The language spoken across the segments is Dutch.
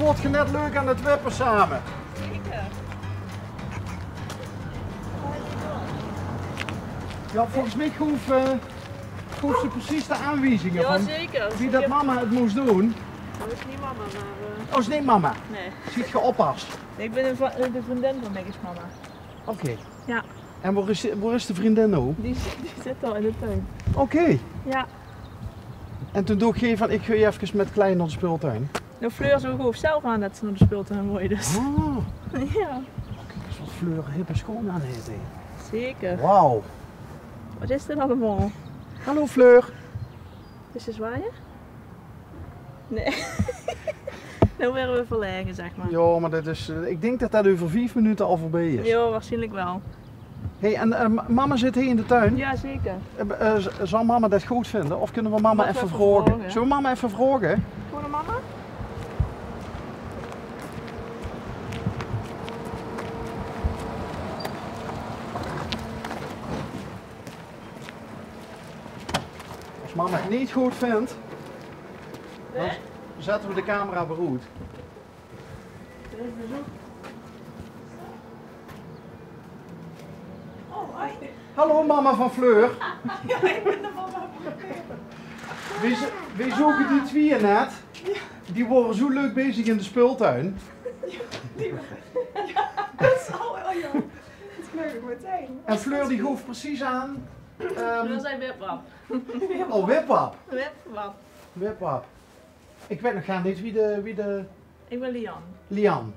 wordt je net leuk aan het wippen samen. Zeker. Ja, volgens mij hoeft ze precies de aanwijzingen Ja, van zeker. wie dat mama het moest doen. Dat is niet mama, maar... Oh, is niet mama. Nee. Ziet je oppas. Ik ben de vriendin van Meg's mama. Oké. Ja. En waar is de vriendin nou? Die zit al in de tuin. Oké. Ja. En toen doe ik geen van, ik ga je even met klein naar de speeltuin. Nou, Fleur zo gewoon zelf aan dat ze naar de speeltuin mooi dus. Ah. Ja. Kijk eens wat Fleur hippe schoon aan heeft. Hè. Zeker. Wauw. Wat is dit allemaal? Hallo Fleur. Is ze zwaaien? Nee. Nou werden we verlegen, zeg maar. Ja, maar dat is, ik denk dat dat over 5 minuten al voorbij is. Ja, waarschijnlijk wel. Hey, en mama zit hier in de tuin. Ja, zeker. Zal mama dat goed vinden? Of kunnen we mama Mag even we vragen? vragen? Zullen we mama even vragen? Goede mama? Als mama het niet goed vindt, dan zetten we de camera beroerd. Er is bezoek. Oh, hoi. Hallo mama van Fleur. Ja, ik ben de mama van Fleur. Wie zoeken die tweeën net? Die worden zo leuk bezig in de speeltuin. Oh ja, dat knap ik meteen. En Fleur die hoeft precies aan. Fleur zijn wipwap. Oh, wipwap. Wipwap. Wipwap. Ik weet nog niet wie de Ik ben Lian. Lian.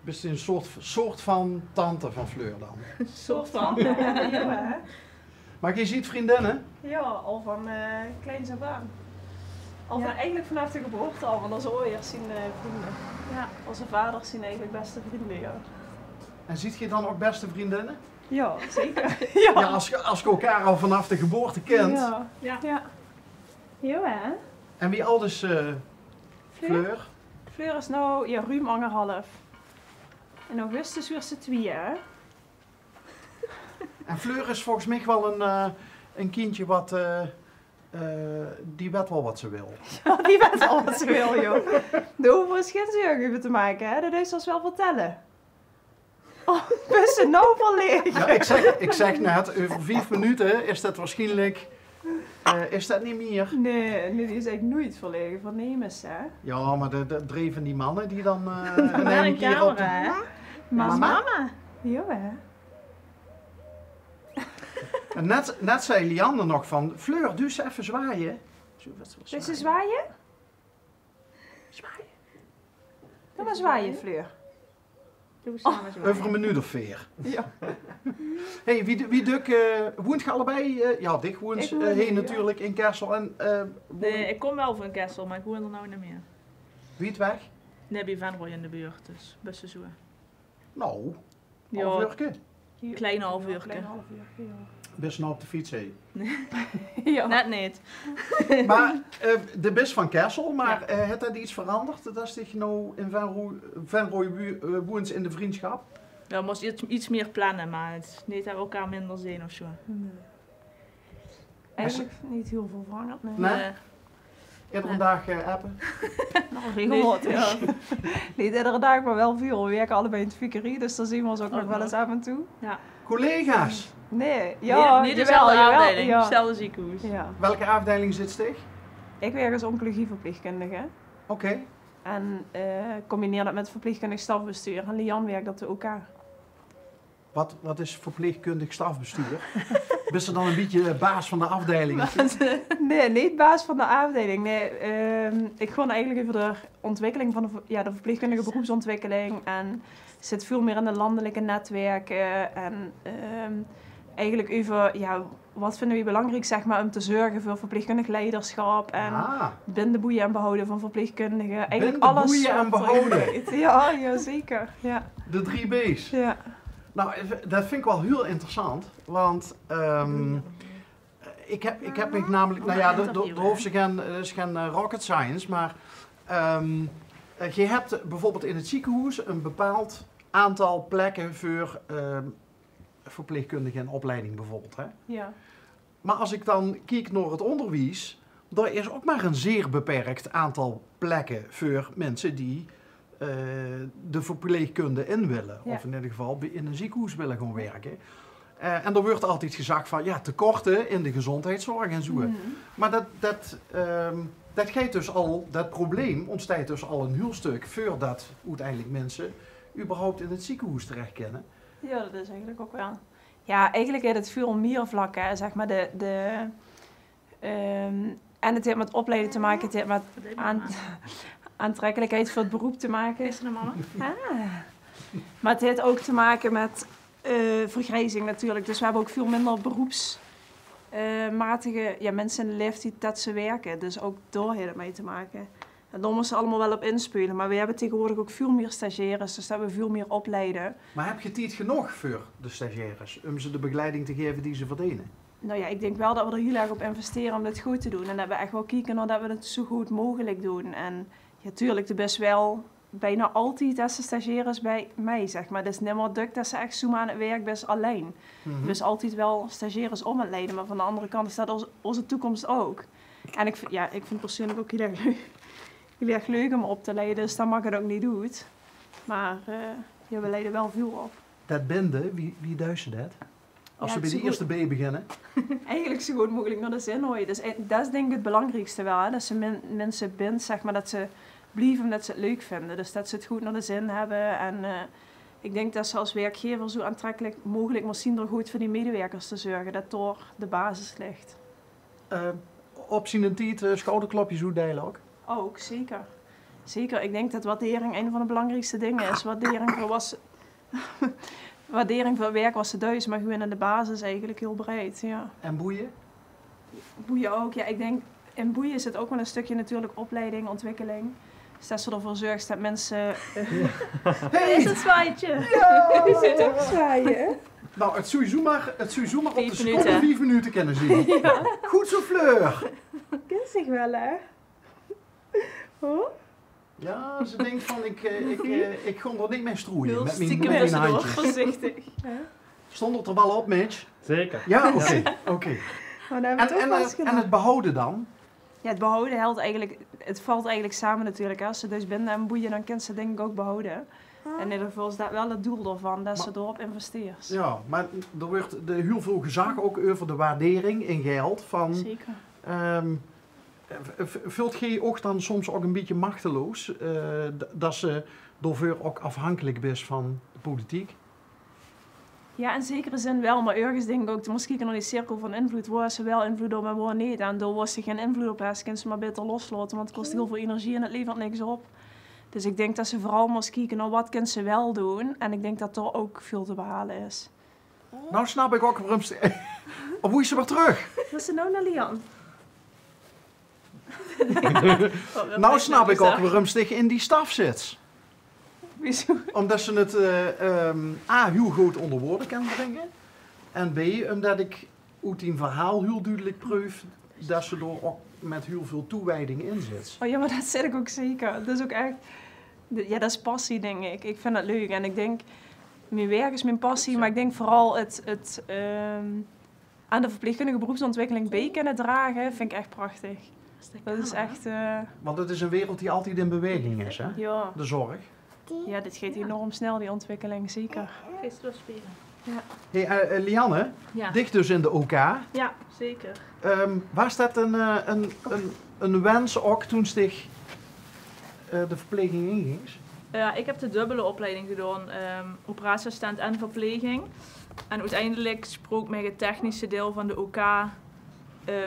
Best een soort van tante van Fleur dan. Soort van. Ja, hè? Maar je ziet vriendinnen. Ja, al van kleins af aan. Al Ja. van, eigenlijk vanaf de geboorte al, want onze ouders zien vrienden. Ja. Onze vaders zien eigenlijk beste vrienden, ja. En ziet je dan ook beste vriendinnen? Ja, zeker. Ja, als je elkaar al vanaf de geboorte kent. Ja. Ja. Ja. Ja, hè? En wie oud is Fleur? Fleur is nou ja, ruim 1,5. In augustus weer ze 2, hè? En Fleur is volgens mij wel een kindje wat, die weet wel wat ze wil. Ja, die weet al wat ze wil, joh. Daar hoeven we geen zorgen over te maken, hè? Dat is ons wel vertellen. Oh, best ze nou verlegen. Ja, ik zeg net, over 5 minuten is dat waarschijnlijk, is dat niet meer. Nee, die is echt nooit verlegen van nemens, hè? Ja, maar de dreven die mannen die dan Maar een een keer op camera, hè? Mama? Mama. Ja, hè? En net zei Lianne nog van, Fleur, doe eens even zwaaien. Dus ze zwaaien? Zwaaien. Doe maar zwaaien, Fleur. Doe eens samen zo. Over een minuut of 4. Ja. Hey, wie duk, woont je allebei? Ja, Dick woont Ik woon heen hier, ja. natuurlijk in Kessel. En Nee, ik kom wel van Kessel, maar ik woon er nou niet meer. wie het weg? Nee, bij Venrooy in de buurt, dus best zo. Nou, Ja. half uurtje. Kleine half uurtje. Klein half uurtje, Best nou op de fiets heen. ja. Net niet. Maar de best van Kessel, maar heeft dat iets veranderd? Dat je nou in Venrooy woont in de vriendschap? Ja, we moesten iets meer plannen, maar het is niet dat we elkaar minder zien of zo. Nee. Eigenlijk niet heel veel veranderd, nee. Nee? Iedere dag appen? Nou, regelmatig. Ja. Niet iedere dag, maar wel veel. We werken allebei in het fikerie, dus daar zien we ons ook nog wel eens af en toe. Ja. Collega's? Nee, ja, niet dezelfde jawel, afdeling, ja. hetzelfde ziekenhuis. Ja. Welke afdeling zit stig? Ik werk als oncologieverpleegkundige. Oké. En combineer dat met verpleegkundig stafbestuur. En Lian werkt op de OK. Wat is verpleegkundig stafbestuur? Ben je dan een beetje baas van de afdeling? Nee, niet baas van de afdeling. Nee, ik gewoon eigenlijk over de ontwikkeling van de verpleegkundige beroepsontwikkeling. En zit veel meer in de landelijke netwerken. En eigenlijk over, wat vinden we belangrijk, zeg maar, om te zorgen voor verpleegkundig leiderschap. En binden, en behouden van verpleegkundigen. Eigenlijk binden, alles. boeien en behouden. Ja, zeker. Ja. De 3 B's. Ja. Nou, dat vind ik wel heel interessant, want ik heb me namelijk, nou ja, er hoeft is geen rocket science, maar je hebt bijvoorbeeld in het ziekenhuis een bepaald aantal plekken voor verpleegkundigen in opleiding bijvoorbeeld. Hè? Ja. Maar als ik dan kijk naar het onderwijs, er is ook maar een zeer beperkt aantal plekken voor mensen die de verpleegkunde in willen. Ja. Of in ieder geval in een ziekenhuis willen gaan werken. En er wordt altijd gezegd van, ja, tekorten in de gezondheidszorg en zo. Maar dat geeft dus al, dat probleem ontstaat dus al een heel stuk voordat uiteindelijk mensen überhaupt in het ziekenhuis terecht kunnen. Ja, dat is eigenlijk ook wel. Ja, eigenlijk heeft het veel meer vlakken, zeg maar en het heeft met opleiden te maken, het heeft met aantrekkelijkheid voor het beroep te maken. Is er een mama? Maar het heeft ook te maken met vergrijzing natuurlijk. Dus we hebben ook veel minder beroepsmatige mensen in de leeftijd dat ze werken. Dus ook daar heeft het mee te maken. En daar moeten ze allemaal wel op inspelen. Maar we hebben tegenwoordig ook veel meer stagiaires, dus dat we veel meer opleiden. Maar heb je tijd genoeg voor de stagiaires om ze de begeleiding te geven die ze verdienen? Nou ja, ik denk wel dat we er heel erg op investeren om dit goed te doen. En dat we echt wel kijken naar dat we het zo goed mogelijk doen. En ja, tuurlijk, er best wel bijna altijd als ze stagiaires bij mij, zeg maar. Het is niet meer druk dat ze echt zo aan het werk best alleen. Dus altijd wel stagiaires om het leiden. Maar van de andere kant is dat onze toekomst ook. En ik vind persoonlijk ook heel erg leuk om op te leiden. Dus dat mag het ook niet doen. Maar we leiden wel veel op. Dat bende, wie duist dat? Als ze bij de eerste B beginnen? Eigenlijk zo goed mogelijk naar de zin hoor. Dus dat is denk ik het belangrijkste wel. Hè? Dat ze mensen bindt, zeg maar, dat ze blijven omdat ze het leuk vinden. Dus dat ze het goed naar de zin hebben. En ik denk dat ze als werkgever zo aantrekkelijk mogelijk moet zien door goed voor die medewerkers te zorgen. Dat door de basis ligt. Op zijn tijd schouderklopjes hoe delen ook? Ook, zeker. Zeker. Ik denk dat waardering een van de belangrijkste dingen is. Waardering voor werk was ze thuis, maar gewoon in de basis eigenlijk heel breed. Ja. En boeien? Boeien ook. Ja, ik denk, in boeien is het ook wel een stukje natuurlijk opleiding, ontwikkeling. Dus dat ze ervoor zorgt dat mensen... Hey! Is het zwaaitje? Ja! Is het ook zwaaien? Nou, het sowieso maar op de 5 seconde minuten. 4 minuten kunnen zien. Ja. Goed zo fleur! Kent zich wel, hè? Oh? Ja, ze denkt van, ik ga er niet mee stroeien Heel met mijn stiekem blote tussendoor. handjes. Voorzichtig. Stond het er wel op, Mitch? Zeker. Ja, oké. Maar daar hebben we toch vast En het behouden dan? Ja, het behouden het valt eigenlijk samen natuurlijk. Als ze dus binden en boeien, dan kan ze denk ik ook behouden. En in ieder geval is dat wel het doel ervan, dat ze erop investeert. Ja, maar er wordt heel veel gezag ook over de waardering in geld van... Zeker. Vult je ook dan soms ook een beetje machteloos dat ze daarvoor ook afhankelijk is van de politiek? Ja, in zekere zin wel, maar ergens denk ik ook, misschien naar die cirkel van invloed, waar ze wel invloed op en waar niet. En door waar ze geen invloed op hebben, kunnen ze maar beter loslaten, want het kost heel veel energie en het levert niks op. Dus ik denk dat ze vooral moet kijken naar wat kunnen ze wel doen. En ik denk dat er ook veel te behalen is. Nou snap ik ook waarom ze... Of hoe is ze weer terug? Wat is er nou naar Lian? Nou snap ik ook waarom ze in die staf zit. Wieso? Omdat ze het A, heel goed onder woorden kan brengen. En B, omdat ik uit die verhaal heel duidelijk proef dat ze er ook met heel veel toewijding in zit. Oh ja, maar dat zeg ik ook zeker. Dat is ook echt... Ja, dat is passie, denk ik. Ik vind dat leuk. En ik denk, mijn werk is mijn passie, maar ik denk vooral het aan de verpleegkundige beroepsontwikkeling bij kunnen dragen, vind ik echt prachtig. Dat is echt... Want het is een wereld die altijd in beweging is, hè? Ja. De zorg. Ja, dit gaat enorm snel, die ontwikkeling, zeker. Geest doorspelen. Hey, Lianne, Ja. dicht dus in de OK. Ja, zeker. Was dat een wens ook toen zich de verpleging inging? Ik heb de dubbele opleiding gedaan, operatieassistent en verpleging. En uiteindelijk sprook mij het technische deel van de OK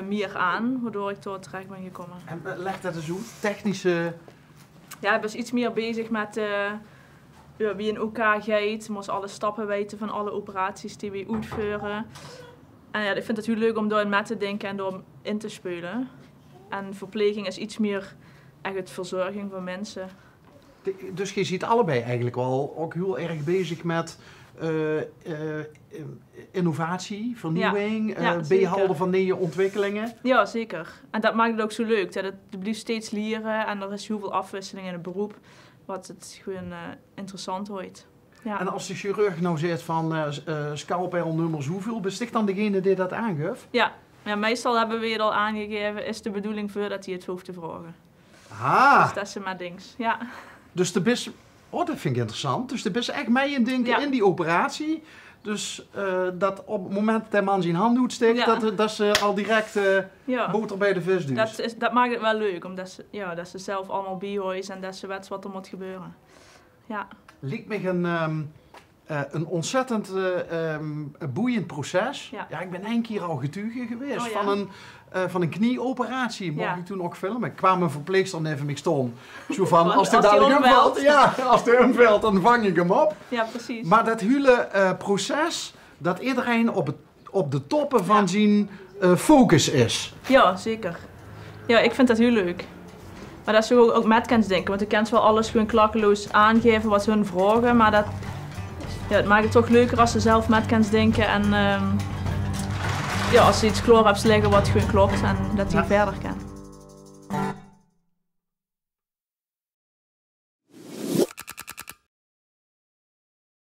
meer aan, waardoor ik door terecht ben gekomen. En leg dat eens uit, technische... Ja, ik was iets meer bezig met wie een OK gaat, moest alle stappen weten van alle operaties die we uitvoeren. En ja, ik vind het heel leuk om daarin met te denken en door in te spelen. En verpleging is iets meer echt het verzorging van mensen. Dus je ziet allebei eigenlijk wel ook heel erg bezig met innovatie, vernieuwing, Ja, behouden zeker. van nieuwe ontwikkelingen. Ja, zeker. En dat maakt het ook zo leuk. Dat het blijft steeds leren en er is heel veel afwisseling in het beroep. Wat het gewoon interessant wordt. Ja. En als de chirurg nou zegt van scalpel nummer zoveel, besticht dan degene die dat aangeeft? Ja, Ja, meestal hebben we het al aangegeven, is de bedoeling voordat hij het hoeft te vragen. Ah, Dus dat is maar dings. Ja. dus de bis... Oh, dat vind ik interessant. Dus de bis echt mee in denken Ja. in die operatie. Dus dat op het moment dat de man zijn hand doet Ja. dat ze al direct Ja. boter bij de vis doen. Dat maakt het wel leuk, omdat dat ze zelf allemaal bijhouden en dat ze weten wat er moet gebeuren. Ja. Lijkt me een ontzettend boeiend proces. Ja. Ja, ik ben 1 keer al getuige geweest Oh, ja. van een knieoperatie. Mocht Ja. ik toen ook filmen. Ik kwam een verpleegster even mee stond. Zo van, als Als hij die dadelijk omvalt. omvalt, ja, als hij omvalt, dan vang ik hem op. Ja, precies. Maar dat hele proces, dat iedereen op de toppen van Ja. zijn focus is. Ja, zeker. Ja, ik vind dat heel leuk. Maar dat is ook met kans denken, want de kans wel alles gewoon klakkeloos aangeven wat hun vragen, maar het maakt het toch leuker als ze zelf met kans denken en als ze iets klaar hebben liggen wat gewoon klopt en dat hij Ja. verder kan.